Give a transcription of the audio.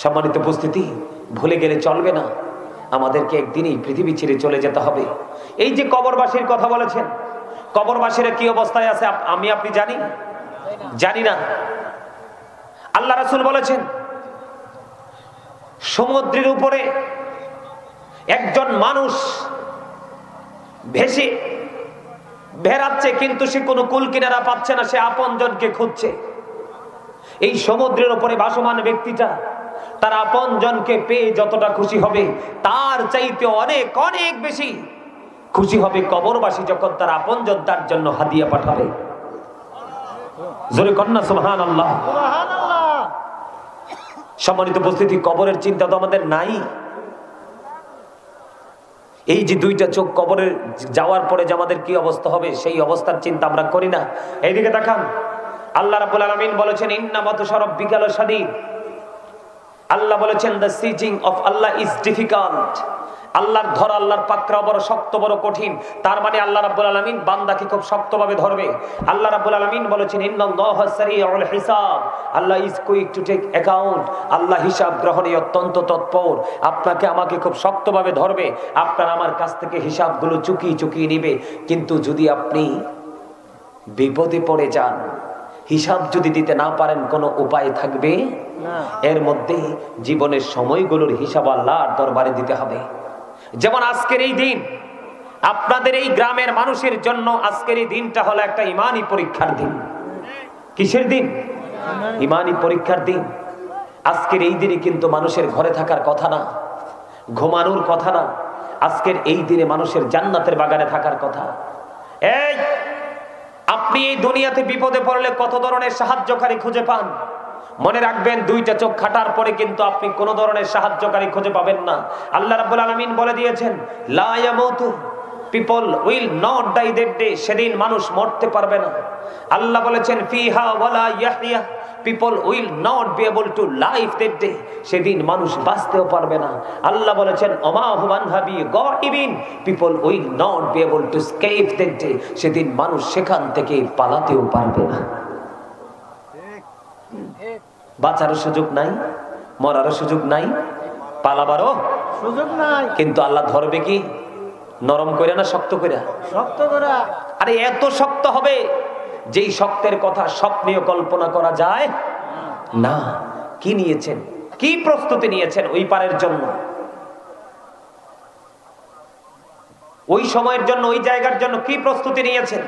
সম্মানিত উপস্থিতি, ভুলে গেলে চলবে না, আমাদেরকে একদিন এই পৃথিবী ছেড়ে চলে যেতে হবে। এই যে কবরবাসীর কথা বলেছেন, কবরবাসীরা কি অবস্থায় আছে আমি আপনি জানি না। আল্লাহ রাসূল বলেছেন, সমুদ্রের উপরে একজন মানুষ ভেসে বেড়াচ্ছে, কিন্তু সে কোনো কুল কিনারা পাচ্ছে না, সে আপনজনকে খুঁজছে। এই সমুদ্রের উপরে ভাসমান ব্যক্তিটা তার আপনজনকে পেয়ে যতটা খুশি হবে, তার চাইতে অনেক অনেক বেশি খুশি হবে কবরবাসী যখন তার আপনজন তার জন্য হাদিয়া পাঠাবে। জোরে কন্যা সুবহানাল্লাহ। সম্মানিত উপস্থিতি, কবরের চিন্তা তো আমাদের নাই। এই যে দুইটা চোখ কবরে যাওয়ার পরে যে আমাদের কি অবস্থা হবে, সেই অবস্থার চিন্তা আমরা করি না। এইদিকে তাকান, আল্লাহ রাব্বুল আলামিন বলেছেন, ইন্না বাতশা রাব্বিকা লাশাদীদ। আল্লাহ বলেছেন, the seizing of Allah is difficult. আল্লাহর ধরা, আল্লাহর পাকড়াও বড় শক্ত, বড় কঠিন। তার মানে আল্লাহ রাব্বুল আলামিন বান্দাকে খুব শক্তভাবে ধরবে। আল্লাহ রাব্বুল আলামিন বলেছেন, ইন্নাল্লাহা সারিউল হিসাব। Allah is quick to take account. Allah হিসাব গ্রহণে অত্যন্ত তৎপর। আপনাকে আমাকে খুব শক্তভাবে ধরবে, আপনার আমার কাছ থেকে হিসাবগুলো চুকিয়ে চুকিয়ে নিবে। কিন্তু যদি আপনি বিপদে পড়ে যান, হিসাব যদি দিতে না পারেন, কোনো উপায় থাকবে না। এর মধ্যে জীবনের সময়গুলোর হিসাব আল্লাহর দরবারে দিতে হবে। যেমন আজকের এই দিন, আপনাদের এই গ্রামের মানুষের জন্য আজকের এই দিনটা হলো একটা ঈমানি পরীক্ষার দিন। কিসের দিন? ঈমানি পরীক্ষার দিন। আজকের এই দিনে কিন্তু মানুষের ঘরে থাকার কথা না, ঘুমানোর কথা না। আজকের এই দিনে মানুষের জান্নাতের বাগানে থাকার কথা। এই আপনি এই দুনিয়াতে বিপদে পড়লে কত ধরনের সাহায্যকারী খুঁজে পান। মনে রাখবেন, দুইটা চোখ খাটার পরে কিন্তু আপনি কোন ধরনের সাহায্যকারী খুঁজে পাবেন না। আল্লাহ রাব্বুল আলামিন বলে দিয়েছেন, লা ইয়ামুতু, people will not die that day. সেদিন মানুষ মরতে পারবে না। আল্লাহ বলেছেন, ফিহা ওয়ালা ইয়াহইয়া, people will not be able to live that day. সেদিন মানুষ বাঁচতেও পারবে না। আল্লাহ বলেছেন, ওমা হুম আনহা বিগাইবিন, people will not be able to escape that day. সেদিন মানুষ সেখান থেকে পালাতেও পারবে না। বাঁচারও সুযোগ নাই, মরারও সুযোগ নাই, পালাবারও সুযোগ নাই। কিন্তু আল্লাহ ধরবে কি নরম করে না শক্ত করে? শক্ত করে। আরে এত শক্ত হবে যেই শক্তের কথা স্বপ্নেও কল্পনা করা যায় না। কি নিয়েছেন, কি প্রস্তুতি নিয়েছেন ওই পারের জন্য, ওই সময়ের জন্য, ওই জায়গার জন্য কি প্রস্তুতি নিয়েছেন?